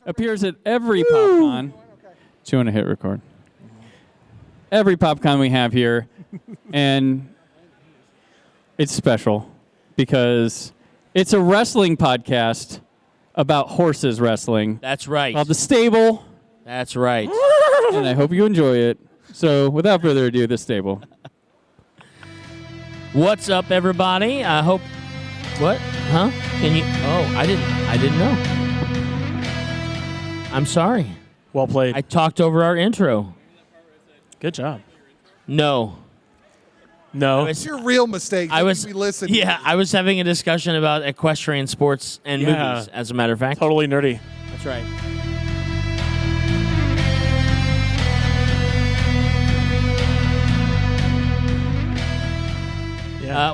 appears at every PopCon. Chewing a hit record. Every PopCon we have here, and it's special because it's a wrestling podcast about horses wrestling. That's right. Called The Stable. That's right. And I hope you enjoy it. So, without further ado, The Stable. What's up, everybody? I hope. What? Huh? Can you? Oh, I didn't know. I'm sorry. Well played. I talked over our intro. Good job. No. It's your real mistake. I was listening. Yeah, I was having a discussion about equestrian sports and movies, as a matter of fact. Totally nerdy. That's right.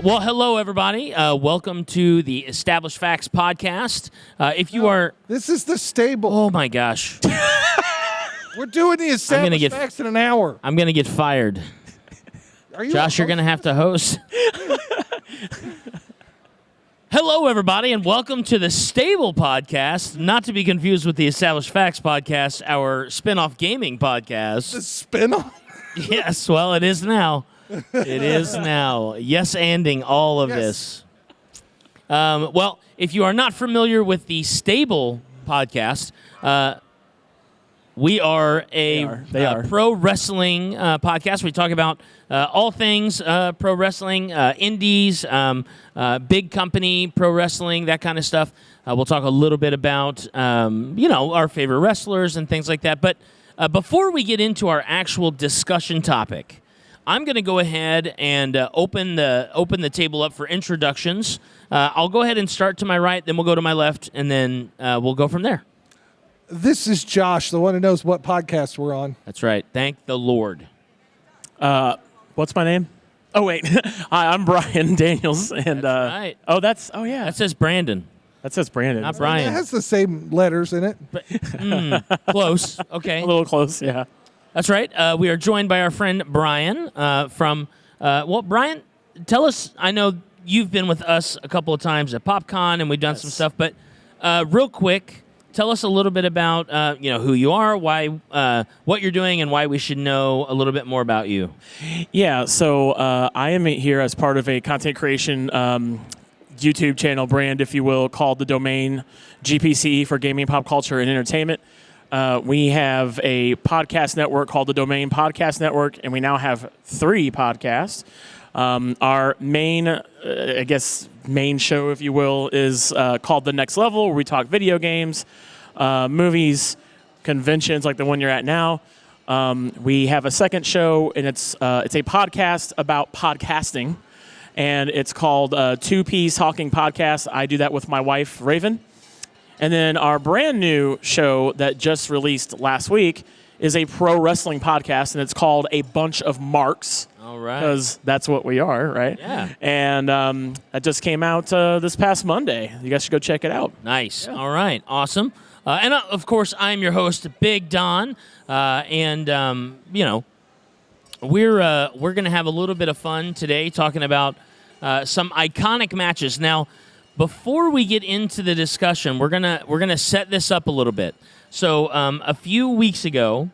Well, hello, everybody. Welcome to the Established Facts podcast. If you are... This is The Stable. Oh, my gosh. We're doing the Established Facts in an hour. I'm going to get fired. Are you Josh, you're going to have to host. Hello, everybody, and welcome to the Stable podcast, not to be confused with the Established Facts podcast, our spin-off gaming podcast. The spin-off? Yes, well, it is now. It is now. Yes-anding all of this. Well, if you are not familiar with the Stable podcast, we are a pro wrestling podcast. We talk about all things pro wrestling, indies, big company pro wrestling, that kind of stuff. We'll talk a little bit about our favorite wrestlers and things like that. But before we get into our actual discussion topic, I'm going to go ahead and open the table up for introductions. I'll go ahead and start to my right, then we'll go to my left, and then we'll go from there. This is Josh, the one who knows what podcast we're on. That's right. Thank the Lord. What's my name? Oh, wait. Hi, I'm Brian Daniels. And, That's right. Oh, yeah. That says Brandon. That says Brandon. Not Brian. It has the same letters in it. But, close. Okay. A little close, yeah. That's right. We are joined by our friend Brian from... Brian, tell us... I know you've been with us a couple of times at PopCon, and we've done some stuff, but real quick... Tell us a little bit about who you are, why, what you're doing, and why we should know a little bit more about you. Yeah, so I am here as part of a content creation YouTube channel brand, if you will, called The Domain, GPC for Gaming, Pop Culture, and Entertainment. We have a podcast network called The Domain Podcast Network, and we now have 3 podcasts. Our main, main show, if you will, is called The Next Level, where we talk video games, movies, conventions like the one you're at now. We have a second show, and it's a podcast about podcasting, and it's called Two Peas Talking Podcast. I do that with my wife, Raven. And then our brand new show that just released last week is a pro wrestling podcast, and it's called A Bunch of Marks. All right. Because that's what we are, right? Yeah. And that just came out this past Monday. You guys should go check it out. Nice. Yeah. All right. Awesome. And, of course, I'm your host, Big Don. We're going to have a little bit of fun today talking about some iconic matches. Now, before we get into the discussion, we're gonna set this up a little bit. So a few weeks ago,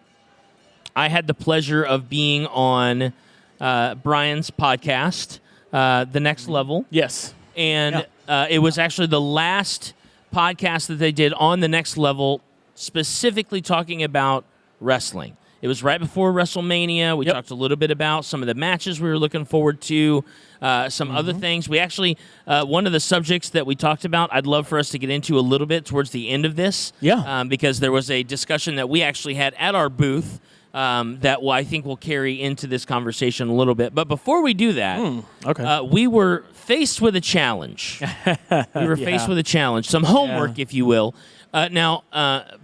I had the pleasure of being on Brian's podcast, The Next Level. Yes. And it was actually the last podcast that they did on The Next Level, specifically talking about wrestling. It was right before WrestleMania. We talked a little bit about some of the matches we were looking forward to, some other things. We actually, one of the subjects that we talked about, I'd love for us to get into a little bit towards the end of this. Yeah. Because there was a discussion that we actually had at our booth that I think will carry into this conversation a little bit. But before we do that, we were faced with a challenge. Faced with a challenge, some homework, if you will. Now,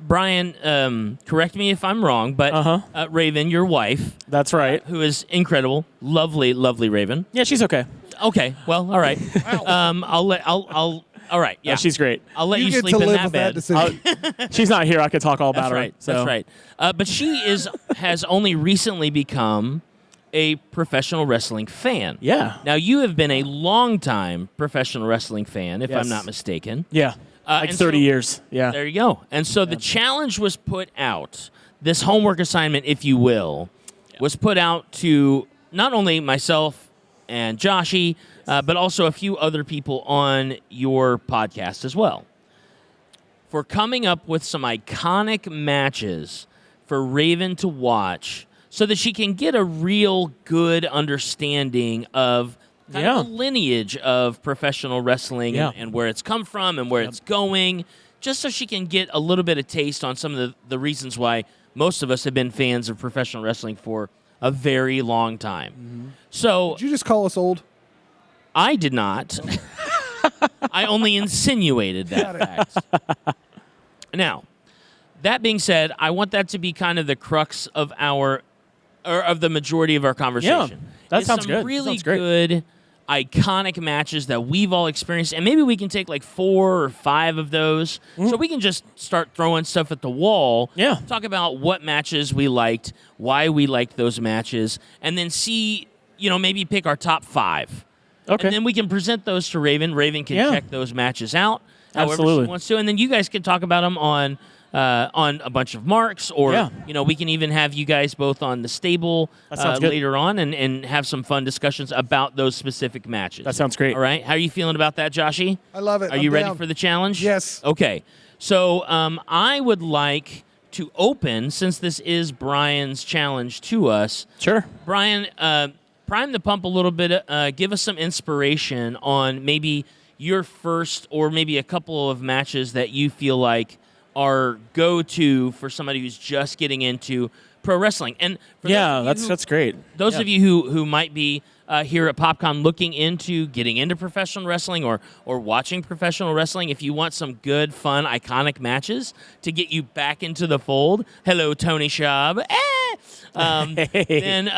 Brian, correct me if I'm wrong, but Raven, your wife. That's right. Who is incredible. Lovely, lovely Raven. Yeah, she's okay. Okay, well, all right. All right, yeah. No, she's great. I'll let you get sleep to in live that with bed. decision. She's not here. I could talk all about her. Right, So. That's right. But she has only recently become a professional wrestling fan. Yeah. Now, you have been a long-time professional wrestling fan, if Yes. I'm not mistaken. Yeah. Like 30 years. Yeah. There you go. And so the challenge was put out. This homework assignment, if you will, was put out to not only myself and Joshy, but also a few other people on your podcast as well, for coming up with some iconic matches for Raven to watch so that she can get a real good understanding of kind of the lineage of professional wrestling and where it's come from and where it's going, just so she can get a little bit of taste on some of the reasons why most of us have been fans of professional wrestling for a very long time. Mm-hmm. So Did you just call us old? I did not. I only insinuated that fact. Now, that being said, I want that to be kind of the crux of the majority of our conversation. Yeah, that sounds some good. Really Sounds great. good, iconic matches that we've all experienced, and maybe we can take like 4 or 5 of those, so we can just start throwing stuff at the wall. Yeah. Talk about what matches we liked, why we liked those matches, and then see, maybe pick our top 5. Okay. And then we can present those to Raven. Raven can check those matches out however Absolutely. she wants to, and then you guys can talk about them on a bunch of marks, or we can even have you guys both on the stable later on and have some fun discussions about those specific matches. That sounds great. All right. How are you feeling about that, Joshy? I love it. Are you ready for the challenge? Yes. Okay. So I would like to open, since this is Brian's challenge to us. Sure. Brian, prime the pump a little bit. Give us some inspiration on maybe your first or maybe a couple of matches that you feel like are go-to for somebody who's just getting into pro wrestling. And for that's great. Those of you who might be here at PopCon looking into getting into professional wrestling or watching professional wrestling, if you want some good, fun, iconic matches to get you back into the fold, hello, Tony Schaub. Then,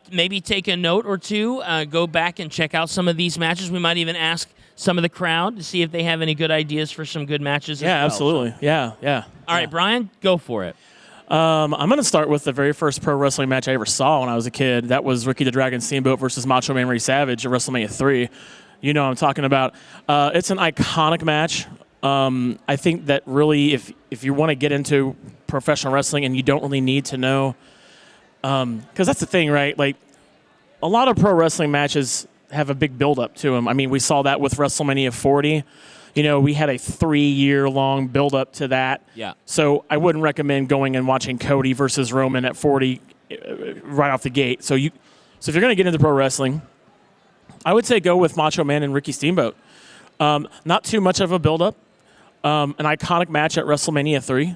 maybe take a note or two, go back and check out some of these matches. We might even ask some of the crowd to see if they have any good ideas for some good matches as well. Absolutely. So, Yeah. all right, Brian, go for it. I'm going to start with the very first pro wrestling match I ever saw when I was a kid. That was Ricky the Dragon Steamboat versus Macho Man Ray Savage at WrestleMania 3. You know what I'm talking about. It's an iconic match. I think that really, if you want to get into professional wrestling and you don't really need to know, because that's the thing, right? Like, a lot of pro wrestling matches have a big build-up to them. I mean, we saw that with WrestleMania 40. We had a 3-year-long build-up to that. Yeah. So I wouldn't recommend going and watching Cody versus Roman at 40 right off the gate. So if you're going to get into pro wrestling, I would say go with Macho Man and Ricky Steamboat. Not too much of a build-up. An iconic match at WrestleMania 3.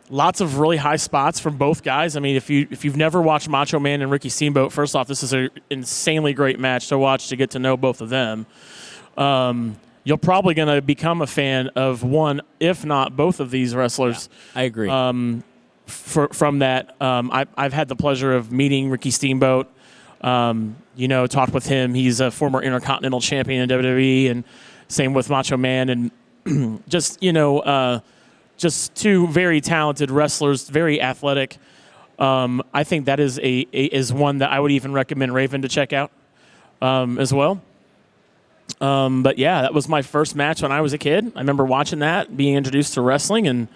Lots of really high spots from both guys. I mean, if you've never watched Macho Man and Ricky Steamboat, first off, this is an insanely great match to watch to get to know both of them. You're probably going to become a fan of one, if not both of these wrestlers. Yeah, I agree. From that, I've had the pleasure of meeting Ricky Steamboat. Talked with him. He's a former Intercontinental Champion in WWE, and same with Macho Man, and just two very talented wrestlers, very athletic. I think that is one that I would even recommend Raven to check out as well. But yeah, that was my first match when I was a kid. I remember watching that, being introduced to wrestling, and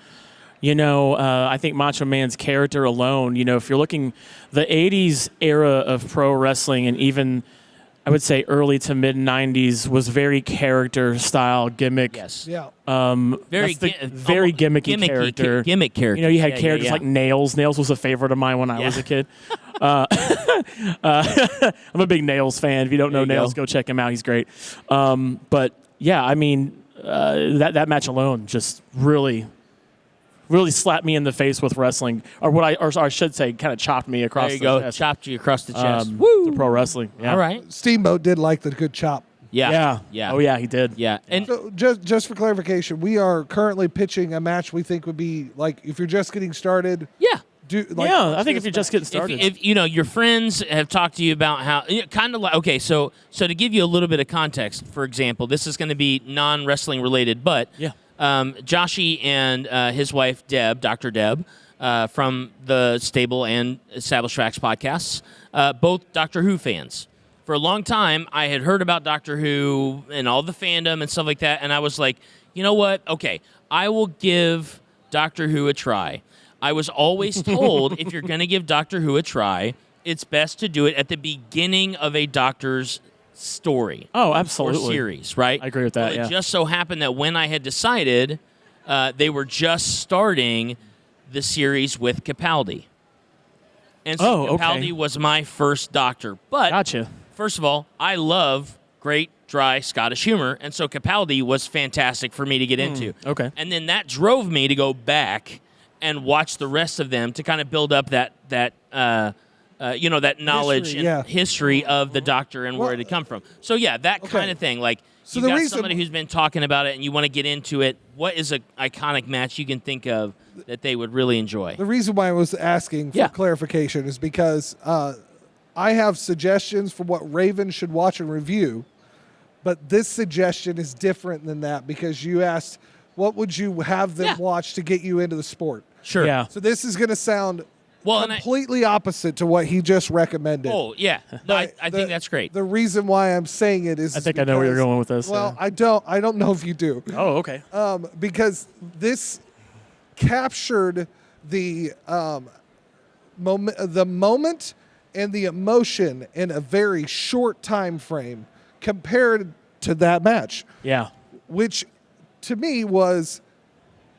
I think Macho Man's character alone, if you're looking, the 80s era of pro wrestling and even I would say early to mid 90s was very character style gimmick. Yes. Yeah. Very gimmicky character. Gimmick character. You had characters like Nails. Nails was a favorite of mine when I was a kid. I'm a big Nails fan. If you don't know Nails, go check him out. He's great. But yeah, I mean, that match alone just really slapped me in the face with wrestling, or I should say, kind of chopped me across. There you the go, chest. chopped you across the chest. To pro wrestling. Yeah. All right. Steamboat did like the good chop. Yeah. Oh yeah, he did. Yeah. And So just for clarification, we are currently pitching a match we think would be like if you're just getting started. yeah. I think if you're just getting started. If your friends have talked to you about how kind of like so to give you a little bit of context, for example, this is going to be non-wrestling related, but Joshy and his wife Deb, Dr. Deb, from the Stable and Established Facts podcasts, both Doctor Who fans. for a long time, I had heard about Doctor Who and all the fandom and stuff like that, and I was like, you know what? Okay, I will give Doctor Who a try. I was always told if you're going to give Doctor Who a try, it's best to do it at the beginning of a Doctor's story. Oh, absolutely. Or series, right? I agree with that, Well, it just so happened that when I had decided, they were just starting the series with Capaldi. And so Capaldi was my first Doctor. But Gotcha. first of all, I love great, dry Scottish humor, and so Capaldi was fantastic for me to get into. Okay. And then that drove me to go back and watch the rest of them to kind of build up that knowledge History, and history of the Doctor and where it had come from. So yeah, that kind of thing. Like, So you've the got reason- somebody who's been talking about it and you want to get into it. What is an iconic match you can think of that they would really enjoy? The reason why I was asking for clarification is because I have suggestions for what Raven should watch and review, but this suggestion is different than that because you asked, what would you have them watch to get you into the sport? Sure. Yeah. So this is going to sound Well, completely opposite to what he just recommended. Oh, yeah. No, I think that's great. The reason why I'm saying it is I think I know where you're going with this. Well, I don't know if you do. Oh, okay. Because this captured the moment and the emotion in a very short time frame compared to that match, Yeah. which to me was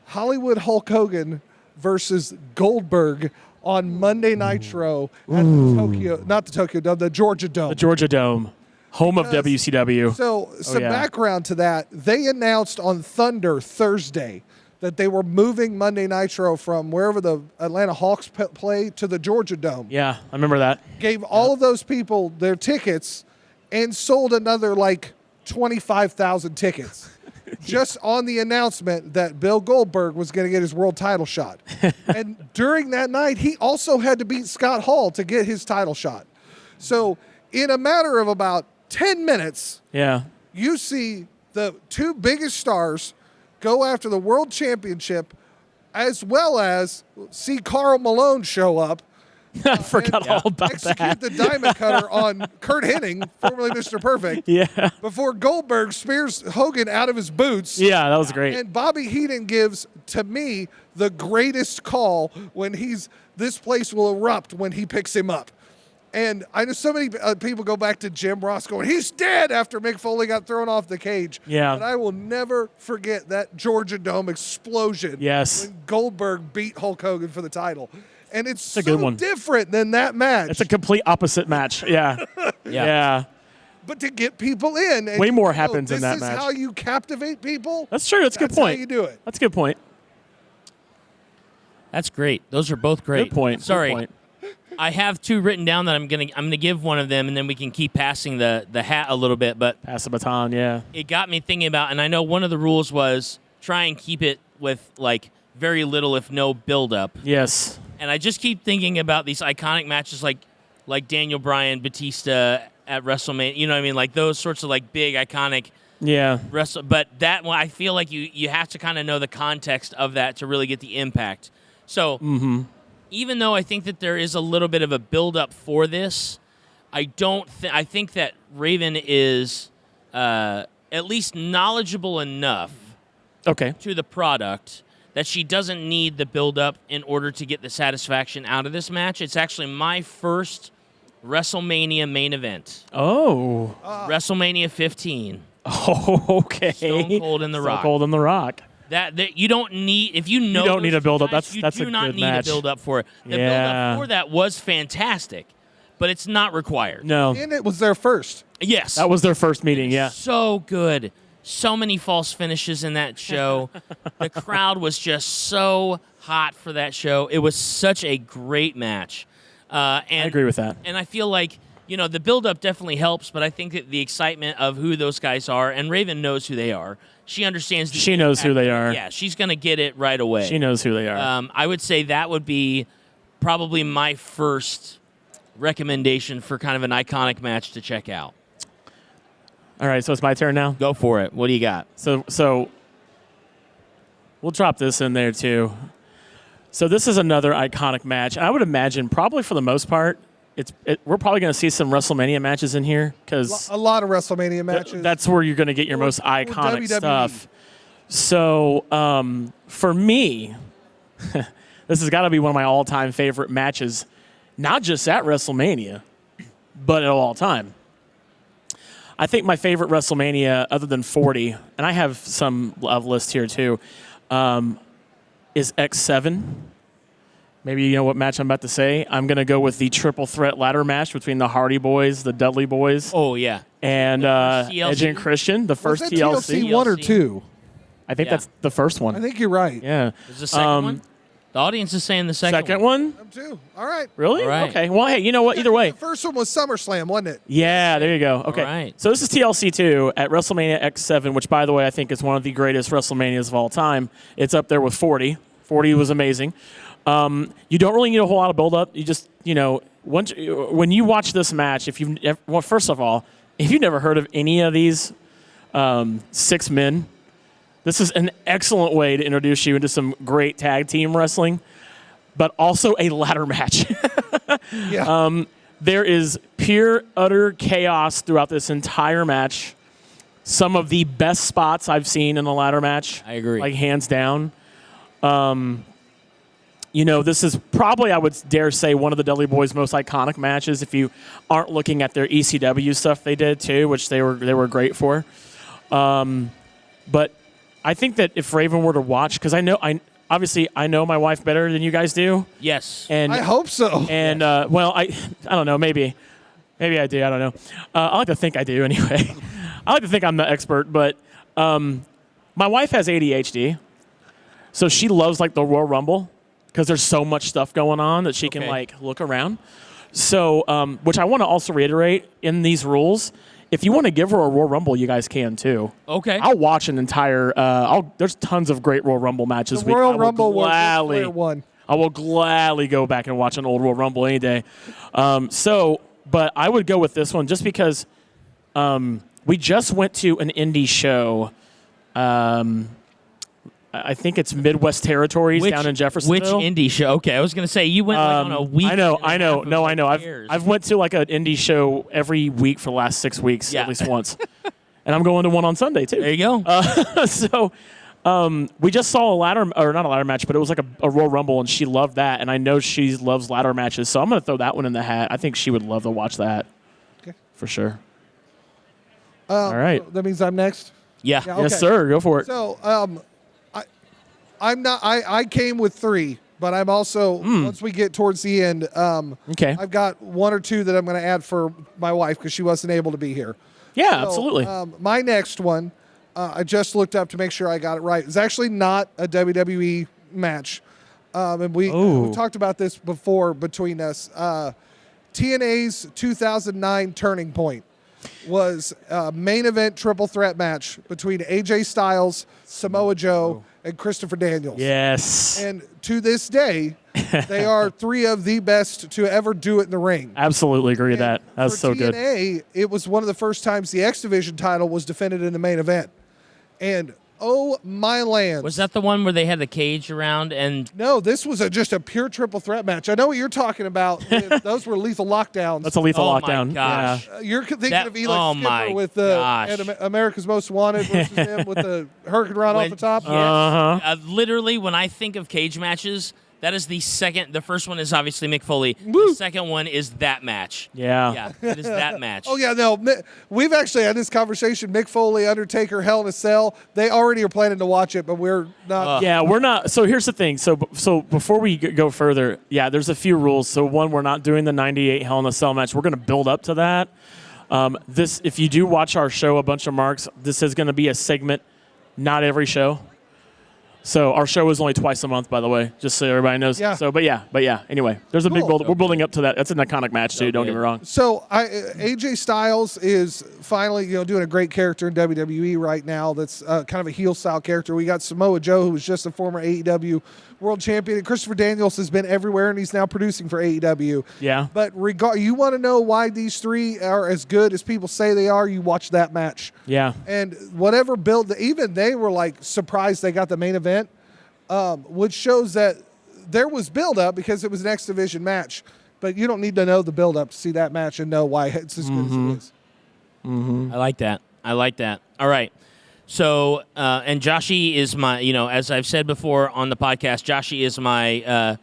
Hollywood Hulk Hogan versus Goldberg on Monday Nitro at the Georgia Dome. The Georgia Dome, home of WCW. So some background to that. They announced on Thunder Thursday that they were moving Monday Nitro from wherever the Atlanta Hawks play to the Georgia Dome. Yeah, I remember that. Gave all of those people their tickets and sold another like 25,000 tickets. Just on the announcement that Bill Goldberg was going to get his world title shot. And during that night, he also had to beat Scott Hall to get his title shot. So in a matter of about 10 minutes, you see the two biggest stars go after the world championship, as well as see Karl Malone show up. I forgot all about execute that. the diamond cutter on Kurt Hennig, formerly Mr. Perfect. Yeah. Before Goldberg spears Hogan out of his boots. Yeah, that was great. And Bobby Heenan gives, to me, the greatest call when this place will erupt when he picks him up. And I know so many people go back to Jim Ross going, he's dead after Mick Foley got thrown off the cage. Yeah. But I will never forget that Georgia Dome explosion. Yes. When Goldberg beat Hulk Hogan for the title. And it's a good one. different than that match. It's a complete opposite match. Yeah. Yeah. But to get people in. And Way more happens in that This match. is how you captivate people. That's true. That's a good That's how point. you do it. That's a good point. That's great. Those are both great. Good point. Sorry. Good point. I have two written down that I'm gonna give one of them, and then we can keep passing the hat a little bit. But Pass the baton, yeah. it got me thinking about, and I know one of the rules was try and keep it with like very little, if no, build-up. Yes. And I just keep thinking about these iconic matches like Daniel Bryan, Batista at WrestleMania. You know what I mean? Like those sorts of like big iconic Yeah. But that one, I feel like you have to kind of know the context of that to really get the impact. So even though I think that there is a little bit of a build-up for this, I think that Raven is at least knowledgeable enough to the product that she doesn't need the build-up in order to get the satisfaction out of this match. It's actually my first WrestleMania main event. Oh. WrestleMania 15. Oh, okay. Stone Cold and The Rock. Stone Cold and The Rock. That you don't need, if you know You don't need those a build-up. two guys, That's you a do not good need match. a build-up for it. The Yeah. build-up for that was fantastic, but it's not required. No. And it was their first. Yes. That was their first meeting, yeah. So good. So many false finishes in that show. The crowd was just so hot for that show. It was such a great match. I agree with that. And I feel like, the build-up definitely helps, but I think that the excitement of who those guys are, and Raven knows who they are. She understands. She knows who they are. Yeah, she's going to get it right away. She knows who they are. I would say that would be probably my first recommendation for kind of an iconic match to check out. All right, so it's my turn now? Go for it. What do you got? So we'll drop this in there too. So this is another iconic match. I would imagine probably for the most part, we're probably going to see some WrestleMania matches in here because A lot of WrestleMania matches. that's where you're going to get your most iconic WWE. stuff. So for me, this has got to be one of my all-time favorite matches, not just at WrestleMania, but at all time. I think my favorite WrestleMania, other than 40, and I have some list here too, is X7. Maybe you know what match I'm about to say. I'm going to go with the triple threat ladder match between the Hardy Boys, the Dudley Boys, Oh yeah. and Edge and Christian, the Was first that TLC. TLC 1 or 2? I think Yeah. that's the first one. I think you're right. Yeah. Is the second one? The audience is saying the Second one? I'm 2. All right. Really? All right. Okay. Well, hey, you know what? Either way. The first one was SummerSlam, wasn't it? Yeah, there you go. Okay. right. So this is TLC 2 at WrestleMania X7, which, by the way, I think is one of the greatest WrestleManias of all time. It's up there with 40. 40 was amazing. You don't really need a whole lot of build-up. You just, when you watch this match, first of all, if you've never heard of any of these 6 men, this is an excellent way to introduce you into some great tag team wrestling, but also a ladder match. Yeah. There is pure, utter chaos throughout this entire match. Some of the best spots I've seen in a ladder match. I agree. Like, hands down. This is probably, I would dare say, one of the Dudley Boys' most iconic matches if you aren't looking at their ECW stuff they did, too, which they were great for. But I think that if Raven were to watch, because I know my wife better than you guys do. Yes. And I hope so. And I don't know. Maybe I do. I don't know. I like to think I do anyway. I like to think I'm the expert, but my wife has ADHD, so she loves like the Royal Rumble because there's so much stuff going on that she can like look around. So, which I want to also reiterate in these rules. If you want to give her a Royal Rumble, you guys can too. Okay. I'll watch an entire. There's tons of great Royal Rumble matches. The Royal Rumble was one. I will gladly go back and watch an old Royal Rumble any day. But I would go with this one just because we just went to an indie show. I think it's Midwest Territories down in Jeffersonville. Which indie show? Okay, I was going to say you went like on a week. I know. No, I know. I've went to like an indie show every week for the last 6 weeks, at least once. And I'm going to one on Sunday, too. There you go. So we just saw not a ladder match, but it was like a Royal Rumble, and she loved that. And I know she loves ladder matches, so I'm going to throw that one in the hat. I think she would love to watch that. Okay. For sure. All right. That means I'm next? Yeah. Okay. Yes, sir. Go for it. So, I came with 3, but I'm also, once we get towards the end, Okay. I've got 1 or 2 that I'm going to add for my wife because she wasn't able to be here. Yeah, So, absolutely. my next one, I just looked up to make sure I got it right. It's actually not a WWE match. And we talked about this before between us. TNA's 2009 Turning Point was a main event triple threat match between AJ Styles, Samoa Joe, and Christopher Daniels. Yes. And to this day, they are 3 of the best to ever do it in the ring. Absolutely agree with And that. That was for so good. TNA, it was one of the first times the X Division title was defended in the main event. And oh my lands. Was that the one where they had the cage around and No, this was just a pure triple threat match. I know what you're talking about. Those were lethal lockdowns. That's a lethal Oh my lockdown. gosh. Yeah. You're thinking That- of Eli oh my Skipper with gosh. and America's Most Wanted versus him with the Hurricane Run off When- the top. Yes. Literally, when I think of cage matches, that is the second. The first one is obviously Mick Foley. The second one is that match. Yeah. Yeah, it is that match. Oh yeah, no. We've actually had this conversation. Mick Foley, Undertaker, Hell in a Cell. They already are planning to watch it, but we're not. Yeah, we're not. So here's the thing. So before we go further, there's a few rules. So one, we're not doing the 98 Hell in a Cell match. We're going to build up to that. If you do watch our show, A Bunch of Marks, this is going to be a segment, not every show. So our show is only twice a month, by the way, just so everybody knows. Yeah. So, but yeah. Anyway, there's a big Cool. build. We're building up to that. That's an iconic match too. Don't get me wrong. So AJ Styles is finally doing a great character in WWE right now. That's kind of a heel style character. We got Samoa Joe, who was just a former AEW world champion, and Christopher Daniels has been everywhere, and he's now producing for AEW. Yeah. But you want to know why these 3 are as good as people say they are? You watch that match. Yeah. And whatever build, even they were like surprised they got the main event, which shows that there was build up because it was an X Division match. but you don't need to know the build-up to see that match and know why it's as good as it is. I like that. All right. So, and Joshi is my, as I've said before on the podcast, Joshi is my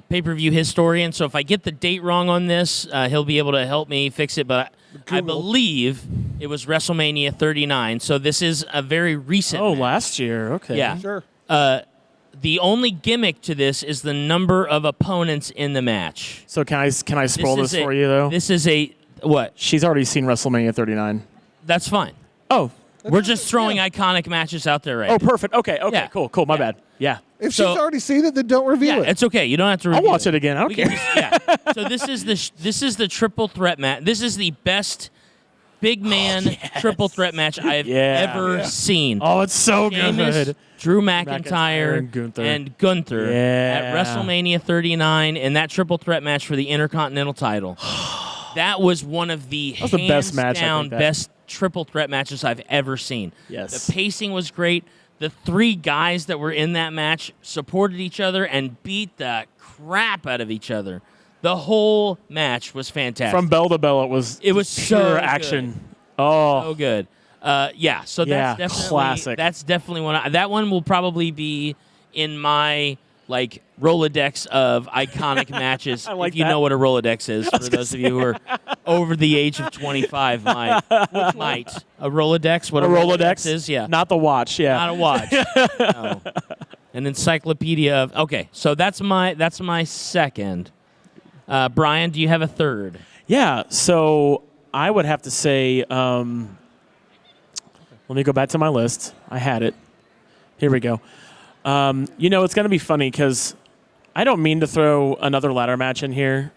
pay-per-view historian. So if I get the date wrong on this, he'll be able to help me fix it. But I believe it was WrestleMania 39. So this is a very recent match. Last year. Okay. Yeah. Sure. The only gimmick to this is the number of opponents in the match. So can I spoil this for you, though? This is what? She's already seen WrestleMania 39. That's fine. Oh. We're just throwing iconic matches out there right now. Oh, perfect. Okay. Yeah. Cool. My bad. Yeah. If she's already seen it, then don't review it. It's okay. You don't have to review I'll watch it again. I don't We care. can just- So this is the triple threat match. This is the best big man triple threat match I've ever seen. Oh, it's so Sheamus, good. Drew McIntyre, and Gunther. at WrestleMania 39 in that triple threat match for the Intercontinental title. That was one of the was the best match, I down think, that. best triple threat matches I've ever seen. Yes. The pacing was great. The three guys that were in that match supported each other and beat the crap out of each other. The whole match was fantastic. From bell to bell, it was pure so action. Good. Oh, So good. So that's definitely classic. That's definitely one. That one will probably be in my Rolodex of iconic matches. I like if you that. know what a Rolodex is, for those of you who are over the age of 25, might a Rolodex. What a Rolodex is? Yeah, not the watch. Yeah, not a watch. No. An encyclopedia of. Okay, so that's my second. Brian, do you have a third? Yeah. So I would have to say. Let me go back to my list. I had it. Here we go. It's going to be funny because I don't mean to throw another ladder match in here.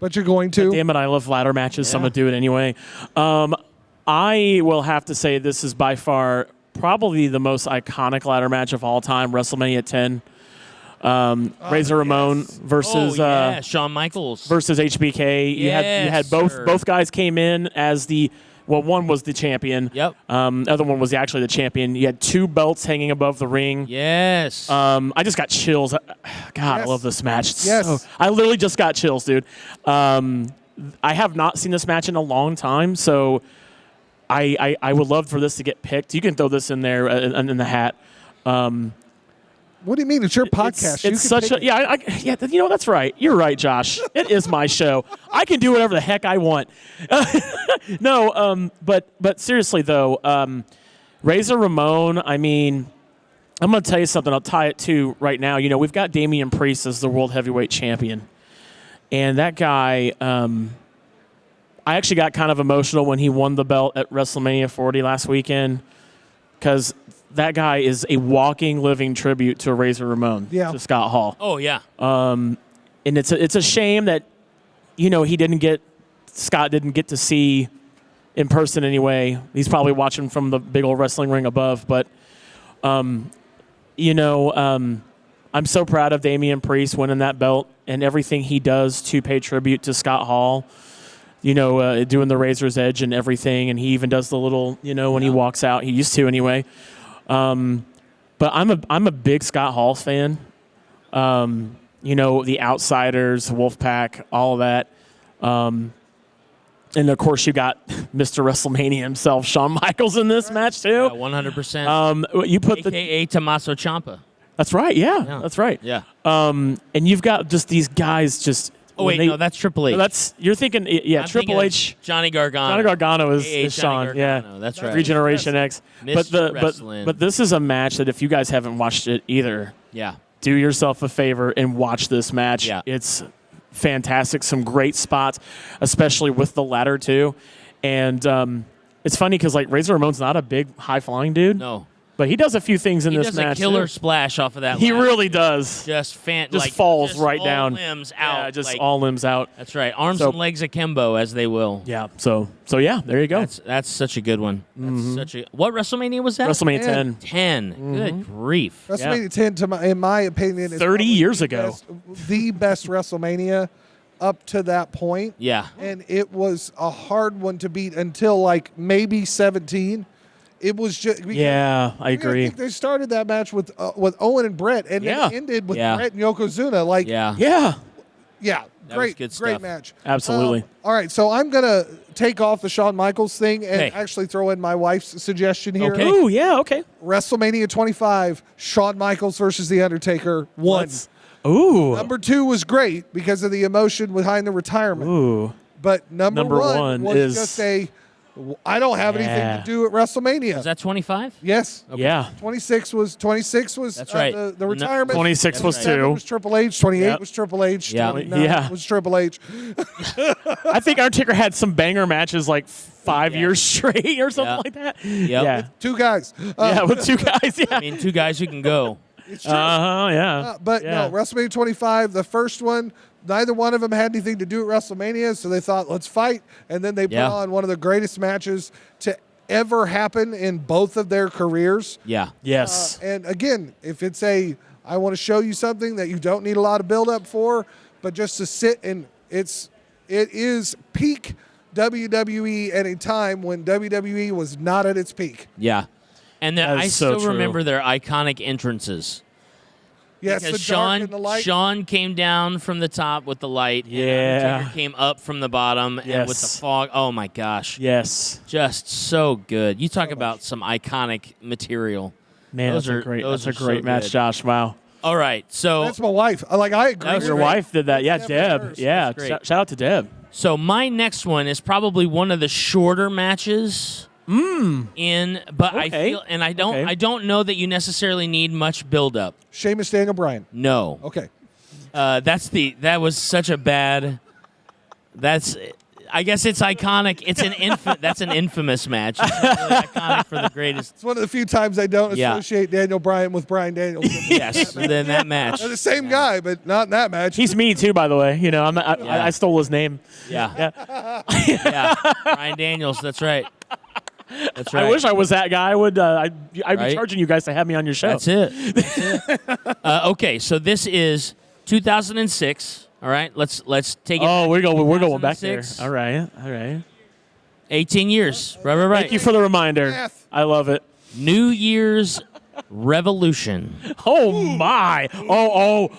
But you're going to. Damn it, I love ladder matches, so I'm going to do it anyway. I will have to say this is by far probably the most iconic ladder match of all time, WrestleMania 10. Razor Ramon versus Shawn Michaels versus HBK. You had both guys came in as one was the champion. Yep. The other one was actually the champion. You had two belts hanging above the ring. Yes. I just got chills. God, I Yes. love this match. Yes. I literally just got chills, dude. I have not seen this match in a long time, so I would love for this to get picked. You can throw this in there in the hat. What do you mean? It's your podcast. It's such a that's right. You're right, Josh. It is my show. I can do whatever the heck I want. No, but seriously though, Razor Ramon. I mean, I'm going to tell you something. I'll tie it to right now. We've got Damian Priest as the world heavyweight champion, and that guy. I actually got kind of emotional when he won the belt at WrestleMania 40 last weekend because that guy is a walking, living tribute to Razor Ramon, to Scott Hall. Oh yeah. And it's a shame that Scott didn't get to see in person anyway. He's probably watching from the big old wrestling ring above, but I'm so proud of Damian Priest winning that belt and everything he does to pay tribute to Scott Hall. Doing the Razor's Edge and everything, and he even does the little, when he walks out. He used to anyway. But I'm a big Scott Hall fan. The Outsiders, Wolfpack, all of that. And of course, you got Mr. WrestleMania himself, Shawn Michaels, in this match too. 100%. You put AKA Tommaso Ciampa. That's right. Yeah, that's right. Yeah. And you've got just these guys just. Oh wait, no, that's Triple H. You're thinking, I'm Triple thinking H. Johnny Gargano. Johnny Gargano is Johnny Sean. Gargano, Yeah, that's right. Regeneration X. Wrestling. But this is a match that if you guys haven't watched it either, do yourself a favor and watch this match. Yeah. It's fantastic. Some great spots, especially with the ladder too. And it's funny because Razor Ramon's not a big high flying dude. No. But he does a few things in this match. He does a killer too. splash off of that. He ladder. really does. Just falls right down. Limbs out. Yeah, all limbs out. That's right. Arms and legs akimbo, as they will. Yeah. So yeah, there you go. That's such a good one. That's what WrestleMania was that? WrestleMania 10. 10. Good grief. WrestleMania 10, in my opinion, is 30 years ago. The best WrestleMania up to that point. Yeah. And it was a hard one to beat until maybe 17. It was just I agree. I think they started that match with Owen and Brett, and then it ended with Brett and Yokozuna. That was good great stuff. match. Absolutely. All right, so I'm gonna take off the Shawn Michaels thing and Okay. actually throw in my wife's suggestion here. Okay. Ooh, yeah, okay. WrestleMania 25, Shawn Michaels versus The Undertaker won. Ooh. Number 2 was great because of the emotion behind the retirement. Ooh. But number one was is- just I don't have anything Yeah. to do at WrestleMania. Is that 25? Yes. Yeah. 26 was That's right. the retirement. 26 That's was right. 27 2. was Triple H. 28 Yep. was Triple H. Yeah. 29 Yeah. was Triple H. I think Undertaker had some banger matches like 5 years straight or something Yeah. like that. Yep. Yeah. 2 guys. Yeah, with 2 guys. Yeah. I mean, 2 guys who can go. It's true. Yeah. But Yeah. no, WrestleMania 25, the first one, neither one of them had anything to do at WrestleMania, so they thought, let's fight. And then they put Yeah. on one of the greatest matches to ever happen in both of their careers. Yeah. Yes. And again, if it's I want to show you something that you don't need a lot of build up for, but just to sit and it is peak WWE at a time when WWE was not at its peak. Yeah. And That is I so still true. remember their iconic entrances. Yes, Because the dark and the light. Sean came down from the top with the light. Yeah. And Undertaker came up from the bottom and with the Yes. fog. Oh my gosh. Yes. Just so good. You talk about some iconic material. Man, Those that's are- a great, those that's a are great so match, good. Josh. Wow. All right. So That's my wife. I agree. That was with Your great. her. wife did that. Yeah, Deb Deb. was hers. Yeah. That's great. Shout out to Deb. So my next one is probably one of the shorter matches. But I Okay. feel, and Okay. I don't know that you necessarily need much build up. Sheamus Daniel Bryan. No, Okay. that was such a bad. I guess it's iconic. It's that's an infamous match. It's not really iconic for the greatest. It's one of the few times I don't Yeah. associate Daniel Bryan with Bryan Danielson. Yes, then that match. They're the same guy, but not in that match. He's me too, by the way. You know, Yeah. I stole his name. Yeah, yeah. Brian Daniels. That's right. That's right. I wish I was that guy. I'd be Right? charging you guys to have me on your show. That's it. That's it. Okay, so this is 2006. All right, let's take it. Oh, back we're to going back there. 2006. All right. 18 years. Right. Thank you for the reminder. Math. I love it. New Year's Revolution. Oh my. Oh.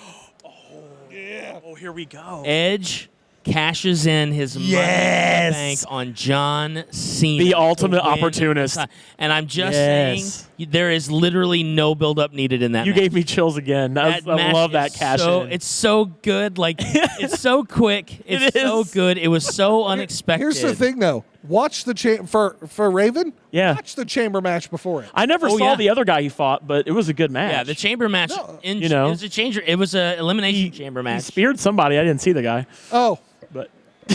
Yeah. Oh, here we go. Edge cashes in his money in Yes. the bank on John Cena. The ultimate to win opportunist. the ti- And I'm just Yes. saying, there is literally no build-up needed in that You match. gave me chills again. I That match love that is cash so, in. It's so good. Like, it's so quick. It's so is. good. It was so unexpected. Here's the thing, though. Watch the for Raven. Yeah. Watch the chamber match before it. I never Oh, saw yeah. the other guy he fought, but it was a good match. Yeah, the chamber match. No. You know. It was a changer. It was an elimination chamber He match. speared somebody. I didn't see the guy, Oh, but a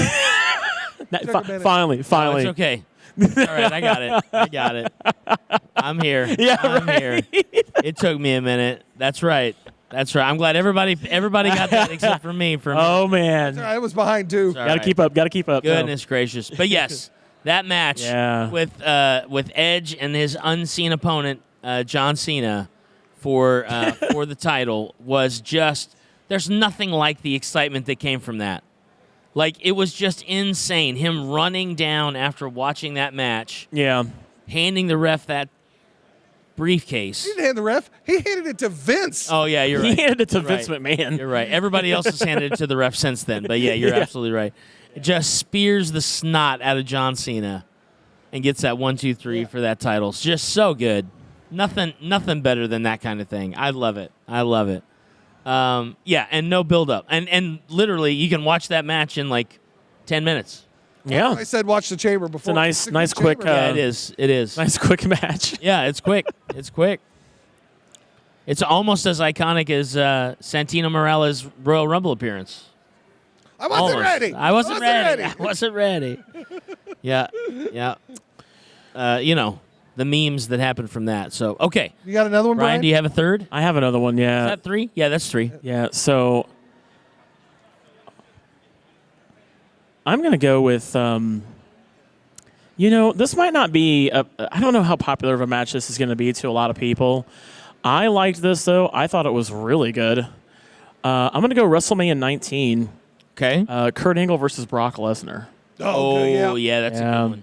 minute. finally. Oh, it's okay. All right, I got it. I'm here. Yeah, I'm right. here. It took me a minute. That's right. I'm glad everybody got that except for me. Oh man, I was behind too. Sorry. gotta keep up. Gotta keep up. Goodness gracious. But yes, that match Yeah. with Edge and his unseen opponent John Cena for the title was just. There's nothing like the excitement that came from that. Like, it was just insane. Him running down after watching that match, Yeah. handing the ref that briefcase. He didn't hand the ref. He handed it to Vince. Oh, yeah, you're right. He handed it to You're Vince right. McMahon. You're right. Everybody else has handed it to the ref since then. But, yeah, you're Yeah. absolutely right. It just spears the snot out of John Cena and gets that 1, 2, 3 for that title. It's just so good. Nothing better than that kind of thing. I love it. Yeah, and no build-up. And literally, you can watch that match in, 10 minutes. Yeah. I said watch the chamber before. nice good quick, chamber. Yeah, it is. It is. Nice quick match. Yeah, it's quick. It's quick. It's almost as iconic as Santino Morella's Royal Rumble appearance. I wasn't Almost. ready. I wasn't ready. Yeah. The memes that happened from that. So, okay. You got another one, Brian, Brian? do you have a third? Is I have another one. Yeah. that 3? Yeah, that's 3. Yeah. So I'm gonna go with. This might not be. I don't know how popular of a match this is going to be to a lot of people. I liked this though. I thought it was really good. I'm gonna go WrestleMania 19. Okay. Kurt Angle versus Brock Lesnar. Oh, okay, yeah. That's a Yeah. good one.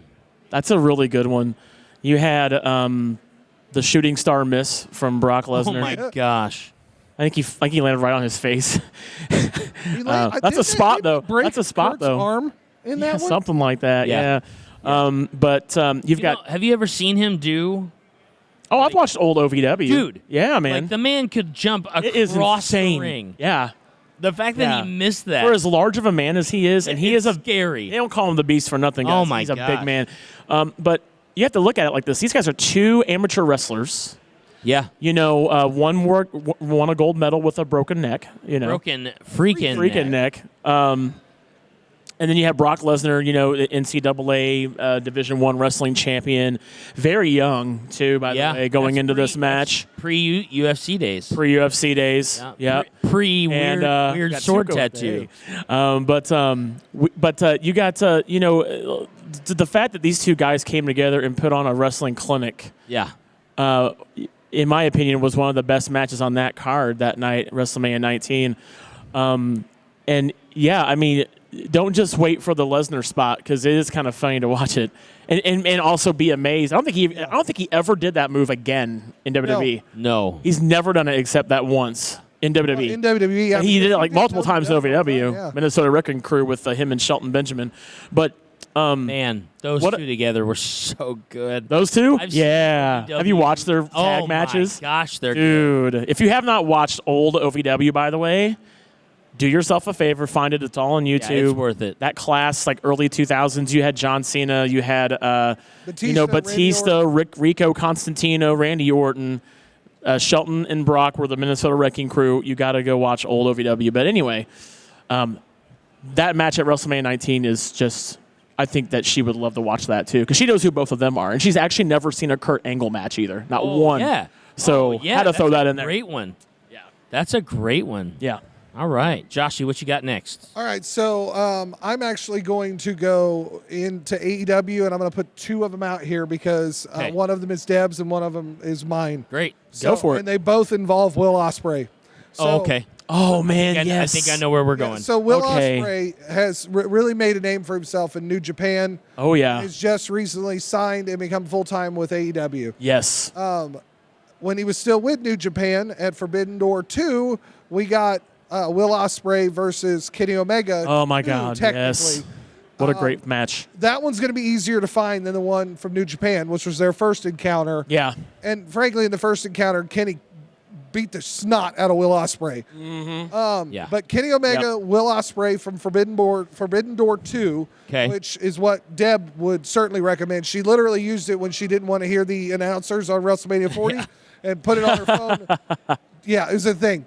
That's a really good one. You had the shooting star miss from Brock Lesnar. Oh, my gosh. I think he landed right on his face. That's a spot, though. That's a spot, though. Arm in that one? Something like that, yeah. You've got. Have you ever seen him do? Oh, I've watched old OVW. Dude. Yeah, man. Like, the man could jump it is across insane. the ring. Yeah. The fact that he missed that. For as large of a man as he is, and he is scary. They don't call him the Beast for nothing, guys. Oh, my He's a gosh. big man. But you have to look at it like this. These guys are two amateur wrestlers. Yeah. One won a gold medal with a broken neck. Broken freaking neck. And then you have Brock Lesnar, NCAA Division I wrestling champion, very young too, by the way, going into this match. Pre-UFC days. Pre-UFC days. Yeah. Weird sword tattoo. But you got the fact that these two guys came together and put on a wrestling clinic. Yeah. In my opinion, was one of the best matches on that card that night, WrestleMania 19. And yeah, I mean, don't just wait for the Lesnar spot, because it is kind of funny to watch it, and also be amazed. I don't think he ever did that move again in WWE. No, he's never done it except that once in WWE. Well, in WWE, he did it like multiple times in OVW. Yeah. Minnesota Wrecking Crew with him and Shelton Benjamin, but. Man, those two together were so good. Those two? Have you watched their tag matches? Oh, my gosh, they're good. Dude, if you have not watched old OVW, by the way, do yourself a favor. Find it. It's all on YouTube. Yeah, it's worth it. That class, like early 2000s, you had John Cena, you had Batista, Rico Constantino, Randy Orton, Shelton and Brock were the Minnesota Wrecking Crew. You got to go watch old OVW. But anyway, that match at WrestleMania 19 is just... I think that she would love to watch that, too, because she knows who both of them are. And she's actually never seen a Kurt Angle match either. Not one. Yeah. So had to throw that in there. Great one. Yeah. That's a great one. Yeah. All right. Joshy, what you got next? All right. So I'm actually going to go into AEW, and I'm going to put two of them out here because one of them is Deb's and one of them is mine. Great. Go for it. And they both involve Will Ospreay. So, okay. Oh, man, yes. I think I know where we're going. So Will Ospreay has really made a name for himself in New Japan. Oh, yeah. He's just recently signed and become full-time with AEW. Yes. When he was still with New Japan at Forbidden Door 2, we got Will Ospreay versus Kenny Omega. Oh, my God, technically. yes. What a great match. That one's going to be easier to find than the one from New Japan, which was their first encounter. Yeah. And frankly, in the first encounter, Kenny beat the snot out of Will Ospreay. Mm-hmm. But Kenny Omega, Will Ospreay from Forbidden Door 2, which is what Deb would certainly recommend. She literally used it when she didn't want to hear the announcers on WrestleMania 40 and put it on her phone. Yeah, it was a thing.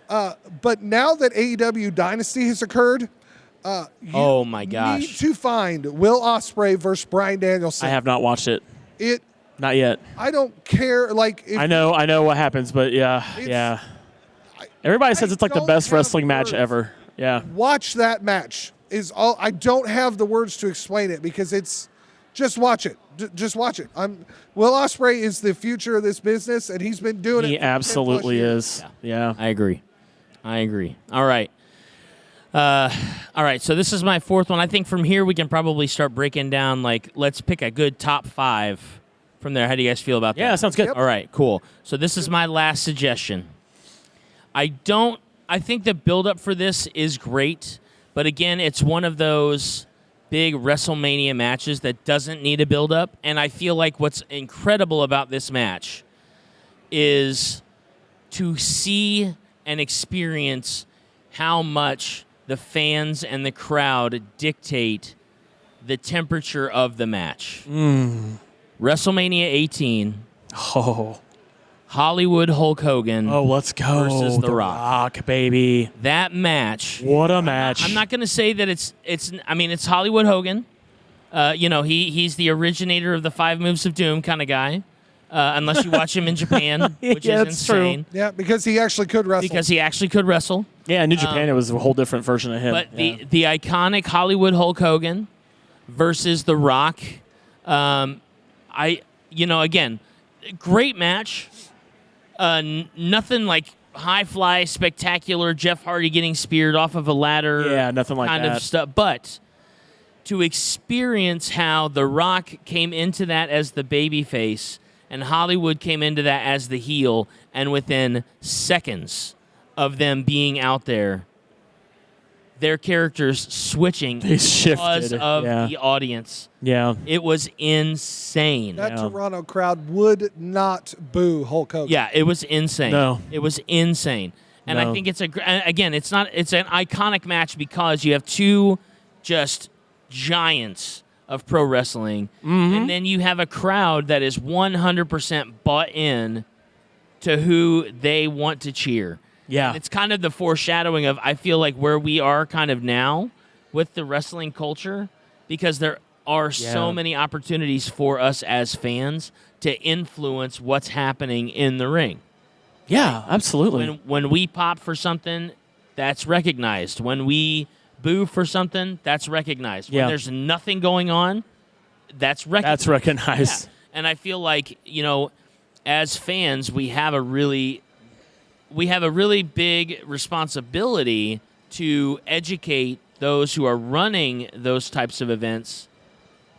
But now that AEW Dynasty has occurred, oh my gosh, need to find Will Ospreay versus Bryan Danielson. I have not watched it. Not yet. I don't care. Like I know what happens, but yeah. Everybody says it's like the best wrestling match ever. Yeah. Watch that match. Is all. I don't have the words to explain it because it's just watch it. Just watch it. Will Ospreay is the future of this business, and he's been doing it. He absolutely is. Yeah. I agree. All right. All right, so this is my fourth one. I think from here we can probably start breaking down, let's pick a good top 5 from there. How do you guys feel about that? Yeah, sounds good. Yep. All right, cool. So this is my last suggestion. I think the build-up for this is great, but again, it's one of those big WrestleMania matches that doesn't need a build-up, and I feel like what's incredible about this match is to see and experience how much the fans and the crowd dictate the temperature of the match. WrestleMania 18. Oh. Hollywood Hulk Hogan. Oh, let's go. Versus The Rock, baby. That match. What a match. I'm not going to say that it's Hollywood Hogan. He's the originator of the 5 Moves of Doom kind of guy. Unless you watch him in Japan, which is insane. True. Yeah, because he actually could wrestle. Yeah, in New Japan, it was a whole different version of him. But the iconic Hollywood Hulk Hogan versus The Rock, again, great match. Nothing like high fly, spectacular Jeff Hardy getting speared off of a ladder. Yeah, nothing like kind that. of stuff. But to experience how The Rock came into that as the babyface and Hollywood came into that as the heel, and within seconds of them being out there, their characters switching They because shifted, of yeah. the audience. Yeah. It was insane. That Yeah. Toronto crowd would not boo Hulk Hogan. Yeah, it was insane. No. It was insane. And I No. think it's again, it's an iconic match because you have two just giants of pro wrestling, and then you have a crowd that is 100% bought in to who they want to cheer. Yeah. And it's kind of the foreshadowing of, I feel like, where we are kind of now with the wrestling culture, because there are so Yeah. many opportunities for us as fans to influence what's happening in the ring. Yeah, absolutely. When we pop for something, that's recognized. When we boo for something, that's recognized. When Yeah. there's nothing going on, that's recognized. That's recognized. Yeah. And I feel like, as fans, we have a really big responsibility to educate those who are running those types of events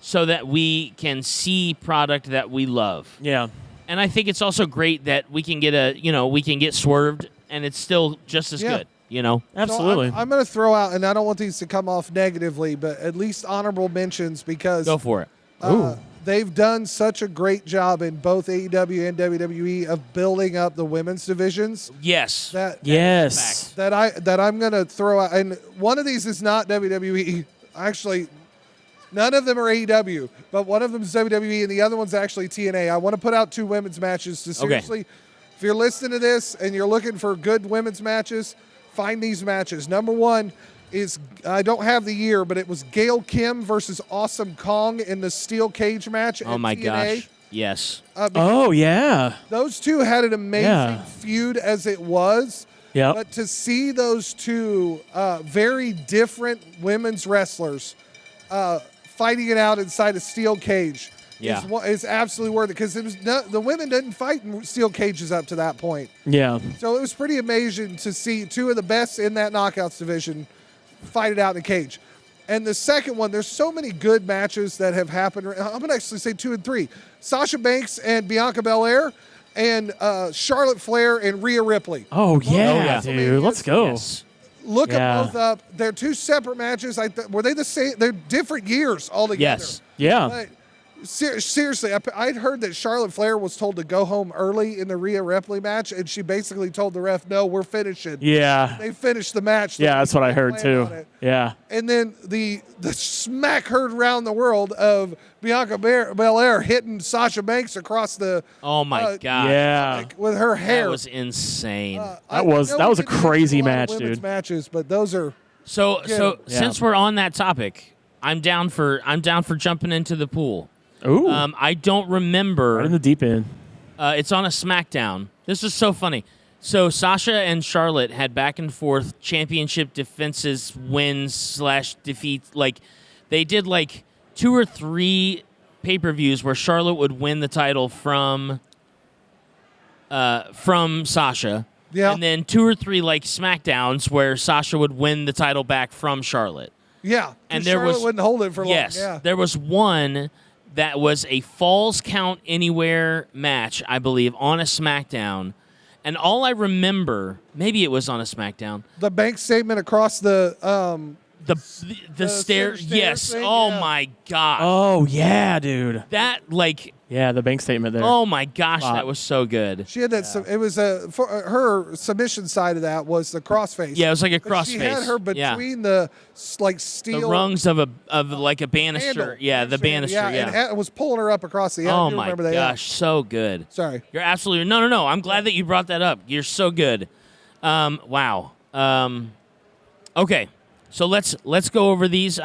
so that we can see product that we love. Yeah. And I think it's also great that we can get swerved and it's still just as Yeah. good, Absolutely. So I'm going to throw out, and I don't want these to come off negatively, but at least honorable mentions because Go for it. they've done such a great job in both AEW and WWE of building up the women's divisions. Yes. Yes. That I'm going to throw out, and one of these is not WWE. Actually, none of them are AEW, but one of them is WWE, and the other one's actually TNA. I want to put out 2 women's matches to seriously. If you're listening to this and you're looking for good women's matches, find these matches. Number 1 is, I don't have the year, but it was Gail Kim versus Awesome Kong in the steel cage match. Oh at my TNA. gosh. Yes. Oh, yeah. Those two had an amazing Yeah. feud as it was. Yep. But to see those two very different women's wrestlers fighting it out inside a steel cage is absolutely worth it, because the women didn't fight in steel cages up to that point. Yeah. So it was pretty amazing to see 2 of the best in that knockouts division fight it out in a cage. And the second one, there's so many good matches that have happened. I'm going to actually say 2 and 3. Sasha Banks and Bianca Belair, and Charlotte Flair and Rhea Ripley. Oh, yeah, yeah. dude. Let's go. Yes. Look Yeah. them both up. They're 2 separate matches. Were they the same? They're different years altogether. Yes. Yeah. But seriously, I'd heard that Charlotte Flair was told to go home early in the Rhea Ripley match, and she basically told the ref, "No, we're finishing." Yeah. They finished the match. Yeah, that's what I heard, Plan too. on it. Yeah. And then the smack heard around the world of Bianca Belair hitting Sasha Banks across the Oh my gosh. Yeah. like, with her hair. That was insane. That was I know we a didn't get crazy to a lot of match, women's dude. Matches, but those are So Yeah. since we're on that topic, I'm down for jumping into the pool. Ooh. I don't remember. Right in the deep end. It's on a SmackDown. This is so funny. So Sasha and Charlotte had back and forth championship defenses, wins / defeats. Like they did 2 or 3 pay-per-views where Charlotte would win the title from Sasha. Yeah. And then 2 or 3 SmackDowns where Sasha would win the title back from Charlotte. yeah. And there Charlotte was- wouldn't hold it for Yes, long. Yeah. there was one that was a Falls Count Anywhere match, I believe, on a SmackDown. And all I remember, maybe it was on a SmackDown, The bank statement across the the stair. stairs Yes. thing, Oh yeah. my gosh. Oh, yeah, dude. That Yeah, the bank statement there. oh my gosh, Wow. that was so good. she had that. It was for her submission side of that was the crossface. Yeah, it was like a But She had crossface. her Yeah. between the The steel rungs of a banister. handle. Yeah, the banister. Yeah, Yeah. and it was pulling her up across the. Oh I do my remember that. gosh, so good. Sorry. You're absolutely no. I'm glad that you brought that up. You're so good. Wow. Okay, so let's go over these.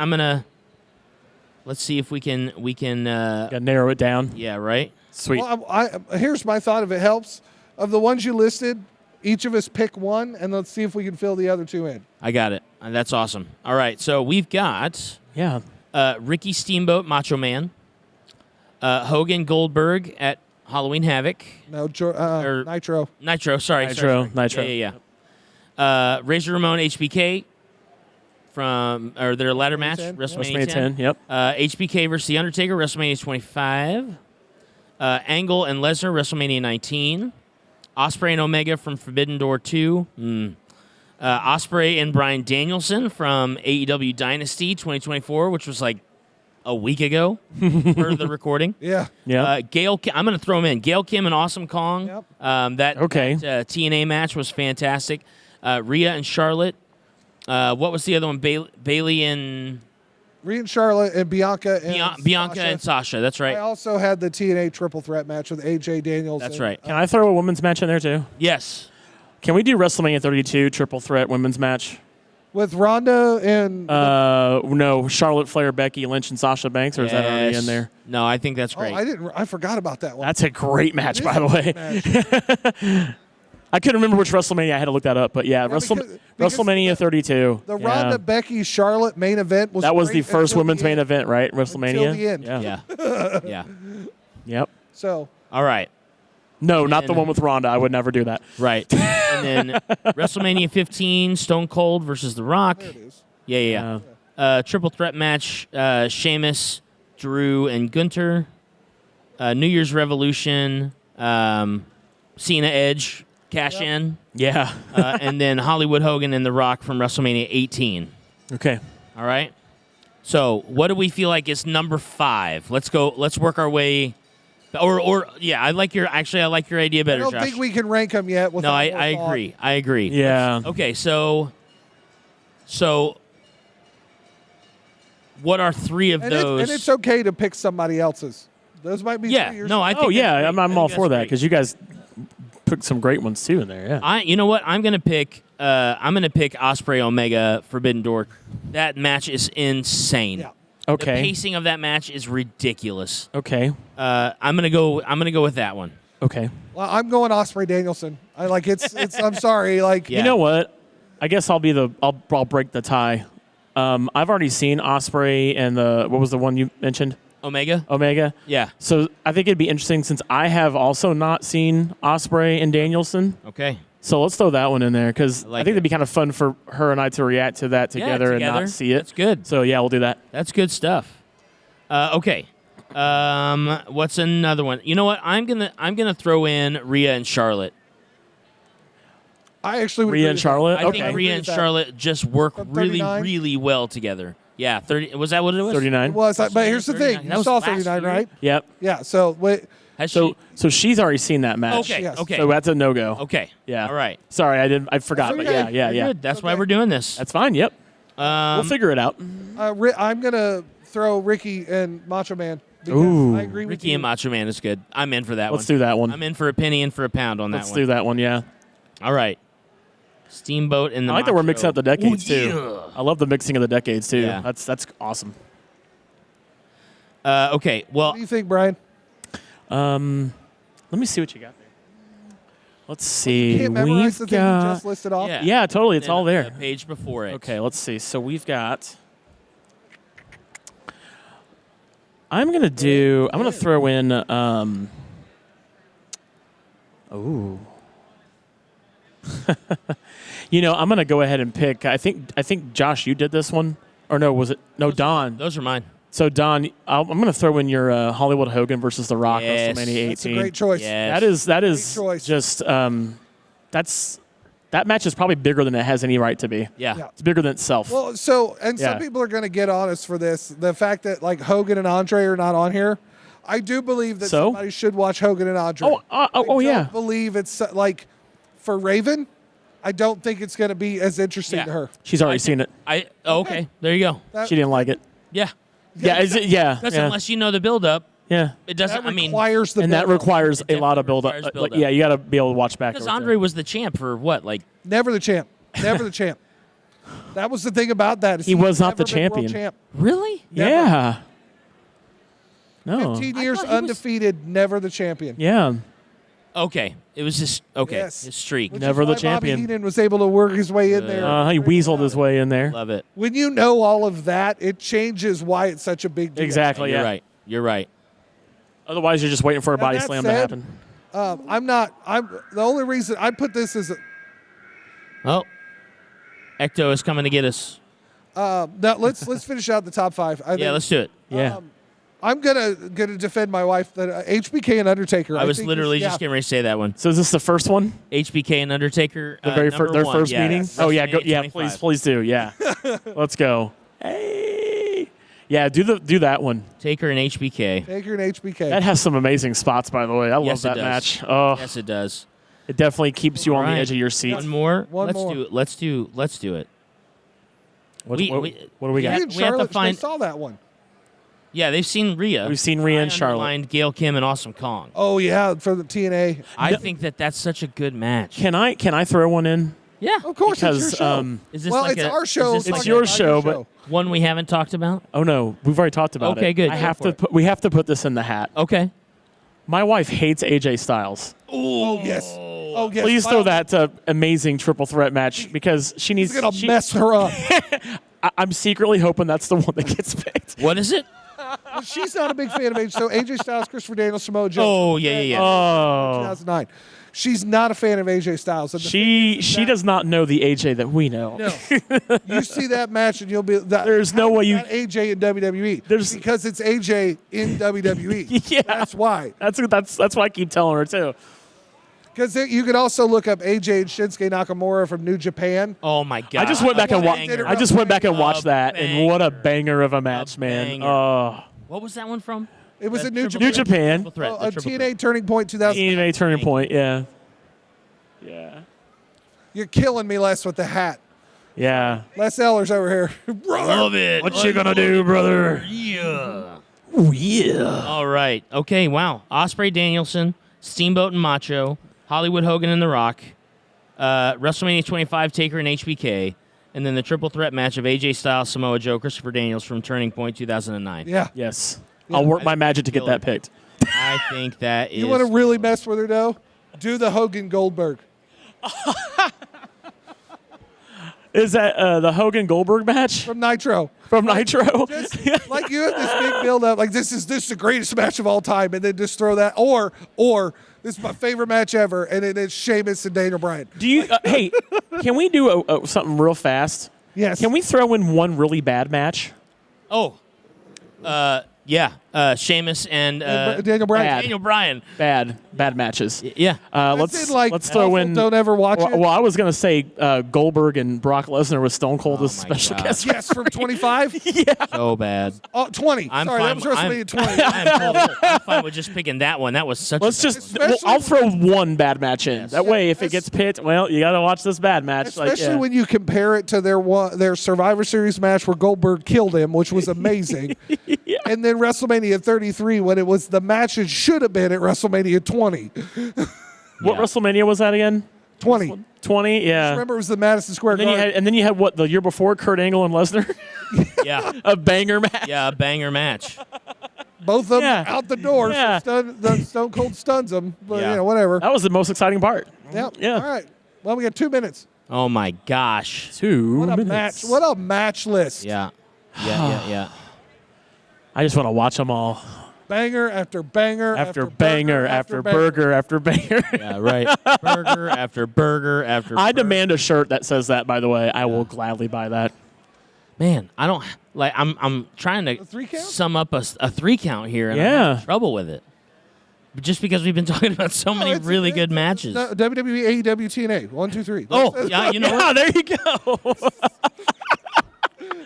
Let's see if we can. Gotta narrow it down. Yeah, right. Sweet. Well, here's my thought. If it helps, of the ones you listed, each of us pick one, and let's see if we can fill the other 2 in. I got it. That's awesome. All right, so we've got Yeah. Ricky Steamboat, Macho Man, Hogan Goldberg at Halloween Havoc, No, Or- Nitro. Nitro. Sorry, Nitro. Yeah. Razor Ramon, HBK from their ladder match, 10, WrestleMania 10. 10. Yep. HBK versus The Undertaker, WrestleMania 25. Angle and Lesnar, WrestleMania 19. Ospreay and Omega from Forbidden Door 2. Ospreay and Bryan Danielson from AEW Dynasty 2024, which was like a week ago for the recording. Yeah. Yeah. I'm going to throw him in. Gail Kim and Awesome Kong. Yep. That TNA match was fantastic. Rhea and Charlotte. What was the other one? Bailey and Rhea and Charlotte and Bianca and Bianca Sasha. and Sasha. That's right. I also had the TNA triple threat match with AJ Daniels. That's and, right. Can I throw a women's match in there too? Yes. Can we do WrestleMania 32 triple threat women's match? With Ronda and No, Charlotte Flair, Becky Lynch, and Sasha Banks, or is that already in there? No, I think that's great. I forgot about that one. That's a great match, It by is the a way. great match. I couldn't remember which WrestleMania. I had to look that up, but yeah, because WrestleMania 32. The yeah. Ronda Becky Charlotte main event was That was the great first until women's the main end. event, right? WrestleMania. Until the end. Yeah. Yeah. Yep. So All right. No, not the And- one with Ronda. I would never do that. Right. And then WrestleMania 15, Stone Cold versus The Rock. there it is. Yeah. Triple threat match, Sheamus, Drew, and Gunter. New Year's Revolution, Cena Edge, cash in. Yeah. And then Hollywood Hogan and The Rock from WrestleMania 18. Okay. All right. So what do we feel like is number 5? Let's go. Let's work our way. I like your idea I better, don't Josh. think we can rank them yet. No, I agree. I agree. Yeah. Okay, so what are 3 of those? And it's okay to pick somebody else's. Those might be Yeah, yours. no, I think Oh that's yeah, great. I'm I all think for that's that great. because you guys put some great ones too in there. Yeah. You know what? I'm gonna pick Ospreay Omega Forbidden Door. That match is insane. Yeah. Okay. The pacing of that match is ridiculous. Okay. I'm gonna go with that one. Okay. Well, I'm going Ospreay Danielson. I like it's. I'm sorry. Like Yeah. You know what? I guess I'll break the tie. I've already seen Ospreay and what was the one you mentioned? Omega. Yeah. So I think it'd be interesting since I have also not seen Ospreay and Danielson. Okay. So let's throw that one in there because I like I think it. it'd be kind of fun for her and I to react to that together and not see it. That's good. So yeah, we'll do that. That's good stuff. Okay. What's another one? You know what? I'm gonna throw in Rhea and Charlotte. I actually would Rhea agree and with Charlotte? that. I Okay. think agree Rhea and with that. Charlotte just work From really, 39? really well together. Yeah, 30. Was that what it was? 39. It was, but here's the 39. thing. That You was saw last 39, year. right? Yep. Yeah. So wait. Has So she's already seen that match. Okay. Yes. Okay. So that's a no go. Okay. Yeah. All right. Sorry, I forgot. That's But okay. yeah. You're good. That's why Okay. we're doing this. That's fine. Yep. We'll figure it out. I'm gonna throw Ricky and Macho Man. Because Ooh. I agree with Ricky you. and Macho Man is good. I'm in for that Let's one. do that one. I'm in for a penny and for a pound on Let's that one. do that one. Yeah. All right. Steamboat and the I like that we're Macho. mixing up the decades Ooh, too. yeah. I love the mixing of the decades too. Yeah. That's awesome. Okay. Well, What do you think, Brian? Let me see what you got there. Let's see. Can't memorize We've the thing you got. just listed off. yeah. Yeah, totally. It's And all there. The page before it. Okay, let's see. So we've got. I'm gonna throw in. Ooh. I'm gonna go ahead and pick. I think Josh, you did this one, or no? Was it no Don? Those are mine. So Don, I'm gonna throw in your Hollywood Hogan versus The Rock Yes. WrestleMania 18. That's a great choice. Yes. That is Great choice. just that match is probably bigger than it has any right to be. Yeah. Yeah. It's bigger than itself. Well, some Yeah. people are going to get on us for this. The fact that like Hogan and Andre are not on here, I do believe that So? somebody should watch Hogan and Andre. I yeah. don't believe it's like for Raven. I don't think it's going to be as interesting Yeah. to her. She's already seen it. Okay. There you go. That, She didn't like it. Yeah. Yeah, is it? Yeah, Because yeah, unless you know the build-up, yeah. it doesn't. that I mean, requires the And that build-up. requires It a lot of definitely build-up. requires build-up. Yeah, you got to be able to watch back. because over Andre was the champ for what, like? Never the champ. Never the champ. That was the thing about that. Is He was not never the been world champion. champ. Really? there. Yeah. No. 15 I years thought he was- undefeated, never the champion. Yeah. Okay. It was just okay. Yes. His streak. Which Never is the why champion. Bobby Heenan was able to work his way in there. He weaseled his way in there. Love it. When you know all of that, it changes why it's such a big deal. Exactly. You're Yeah. right. You're right. Otherwise, you're just waiting for a Now, body that slam to said, happen. I'm the only reason I put this as Oh, Ecto is coming to get us. now let's finish out the top 5. Yeah, let's do it. Yeah. I'm gonna defend my wife that HBK and Undertaker. I was think literally is- just getting ready to say that one. So is this the first one? HBK and Undertaker. The very number their one. first Yeah, meeting? yes. Oh yeah, go, WrestleMania yeah, 25. please do. Yeah. Let's go. Hey. Yeah, do that one. Taker and HBK. Taker and HBK. That has some amazing spots, by the way. I Yes, love it that does. match. Oh, Yes, it does. it definitely keeps you on All the right. edge of your seat. One more. One let's more. do it. Let's do it. What, We- what, we- what do we yeah. got? Me and we have to Charlotte, find- they saw that one. Yeah, they've seen Rhea. We've seen Rhea and I Charlotte. underlined Gail Kim and Awesome Kong. Oh yeah, for the TNA. I think that's such a good match. Can I throw one in? Yeah. Of course, it's your Because show. Is this well, like it's a- our show. is this It's like your a- show, but one we haven't talked about? oh no, we've already talked about it. Okay, good. I Go have for to it. we have to put this in the hat. Okay. My wife hates AJ Styles. Oh yes. Oh yes. Please By throw all- that amazing triple threat match because she needs. He's gonna she- mess her up. I'm secretly hoping that's the one that gets picked. What is it? Well, she's not a big fan of AJ. So AJ Styles, Christopher Daniels, Samoa Joe. Oh, yeah. Oh, 2009. She's not a fan of AJ Styles. And the thing she is that- does not know the AJ that we know. No. You see that match and you'll be. There's no way you- Not AJ in WWE. There's- because it's AJ in WWE. Yeah. That's why. That's why I keep telling her too. Because you could also look up AJ and Shinsuke Nakamura from New Japan. Oh my god. I just went back and Banger. I just went back and watched A that, and what a banger. banger of a match, man. banger. Oh, What was that one from? It was The in New triple Japan. New Japan, Triple threat. Oh, the a triple TNA threat. Turning Point 2000. TNA Turning Point. Yeah, yeah, You're killing me, Les, with the hat. yeah. Les Ellers over here. Brother. Love it. What you gonna do, brother? Yeah. Oh yeah. All right. Okay. Wow. Ospreay Danielson, Steamboat and Macho, Hollywood Hogan and The Rock, WrestleMania 25 Taker and HBK, and then the triple threat match of AJ Styles, Samoa Joe, Christopher Daniels from Turning Point 2009. Yeah. Yes. I'll work my magic to get that picked. I think that is. You want to really mess with her, though? Do the Hogan Goldberg. Is that the Hogan Goldberg match From Nitro. from Nitro? Just, like you have this big build up, like this is the greatest match of all time, and then just throw that, or this is my favorite match ever, and it's Sheamus and Daniel Bryan. Do you? Hey, can we do something real fast? Yes. Can we throw in one really bad match? Oh. Yeah. Sheamus and Daniel Bryan? Bad. Daniel Bryan. Bad matches. Yeah. Let's throw Awful, in. Don't ever watch it. Well, I was gonna say Goldberg and Brock Lesnar with Stone Cold as my special God. guest. Yes, from 25. So bad. Oh, 20. I'm Sorry, fine. that was WrestleMania 20. I'm fine with just picking that one. That was such. Let's a just. Especially I'll throw one bad match in. Yes. That way, if it Yes. gets picked, well, you gotta watch this bad match. Especially when you compare it to their Survivor Series match where Goldberg killed him, which was amazing. And then WrestleMania 33 when it was the match it should have been at WrestleMania 20. What Yeah. WrestleMania was that again? 20. 20. Yeah. Remember, it was the Madison Square And then Garden. you had what the year before? Kurt Angle and Lesnar, Yeah. a banger match. Yeah. A banger match. Both of them Yeah. out the door. Yeah. So Stone Cold stuns them. But, Yeah. whatever. That was the most exciting part. Yep. Yeah. All right. Well, we got 2 minutes. Oh my gosh. 2 What a minutes. match. What a match list. Yeah. Yeah. I just want to watch them all. Banger after banger After banger, after burger, after banger. Yeah. Right. Burger after burger after. I burger. demand a shirt that says that. By the way, I will gladly buy that. Man, I don't like. I'm trying to 3 count? sum up a 3 count here, and I'm Yeah. having trouble with it. But just because we've been talking about so many it's- really it's- good matches. No, WWE, AEW, TNA. 1, 2, 3. Oh, yeah, you know what? Yeah, there you go.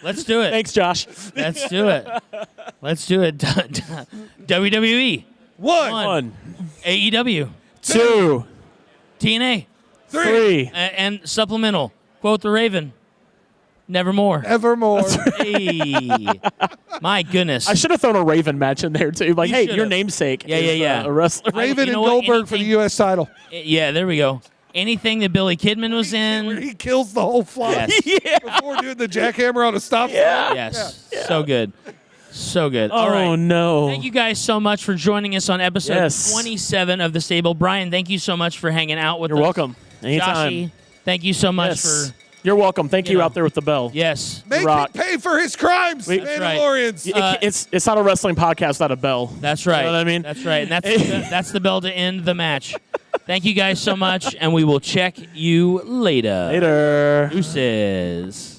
Let's do it. Thanks, Josh. Let's do it. Let's do it. WWE, One. One, AEW, 2, TNA, 3. and supplemental. Quote the Raven. Nevermore. Evermore. Hey, my goodness. I should have thrown a Raven match in there too. Like, You hey, should've. your namesake. Yeah, is, yeah. a wrestler. Raven you know and what? Goldberg for the Anything- U.S. title. Yeah, there we go. Anything that Billy Kidman was Where in. he kills the whole flock Yes. before doing the jackhammer on a stop sign. Yes. So good. So good. Oh All right. no. Thank you guys so much for joining us on episode Yes. 27 of The Stable. Brian, thank you so much for hanging out with You're us. welcome. Anytime. Joshy, thank you so much Yes. for. You're welcome. Thank you you know. out there with the bell. Yes. Make Rock. him pay for his crimes, That's right. Mandalorians. It's not a wrestling podcast without a bell. That's right. You know what I mean? That's right. And that's the bell to end the match. Thank you guys so much, and we will check you later. Later. Deuces.